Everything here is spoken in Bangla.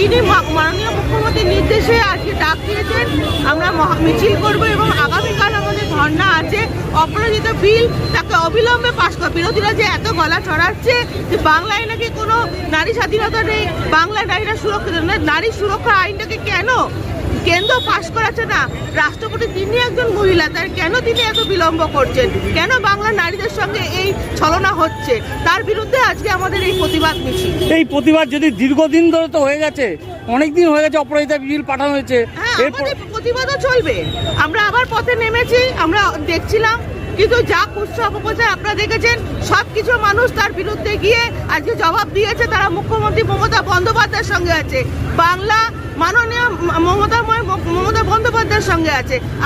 তিনি মাননীয় মুখ্যমন্ত্রীর নির্দেশে আজকে ডাক দিয়েছেন, আমরা মিছিল করব এবং আগামীকাল আমাদের ধর্ণা আছে। অপরাজিত বিল তাকে অবিলম্বে পাশ করা। বিরোধীরা যে এত গলা চড়াচ্ছে যে বাংলায় নাকি কোনো নারী স্বাধীনতা নেই, বাংলায় নারীরা সুরক্ষিত নয়, নারী সুরক্ষা আইনটাকে কেন কেন্দ্র পাশ করাচ্ছে না? রাষ্ট্রপতি তিনি একজন মহিলা, তাই কেন তিনি এত বিলম্ব করছেন? কেন বাংলা নারীদের সঙ্গে এই ছলনা হচ্ছে? তার বিরুদ্ধে আজকে আমাদের এই প্রতিবাদ মিছিল। এই প্রতিবাদ যদি দীর্ঘদিন ধরে তো হয়ে গেছে, অনেকদিন হয়ে গেছে অপরাজিতা বিল পাঠানো হয়েছে, হ্যাঁ, আমাদের প্রতিবাদও চলবে। আমরা আবার পথে নেমেছি, আমরা দেখছিলাম, কিন্তু যা কুৎসা অপপ্রচার আপনারা দেখেছেন, সবকিছু মানুষ তার বিরুদ্ধে গিয়ে আজকে জবাব দিয়েছে। তারা মুখ্যমন্ত্রী মমতা বন্দ্যোপাধ্যায়ের সঙ্গে আছে, বাংলা মাননীয় মমতা বন্দ্যোপাধ্যায়ের সঙ্গে আছে।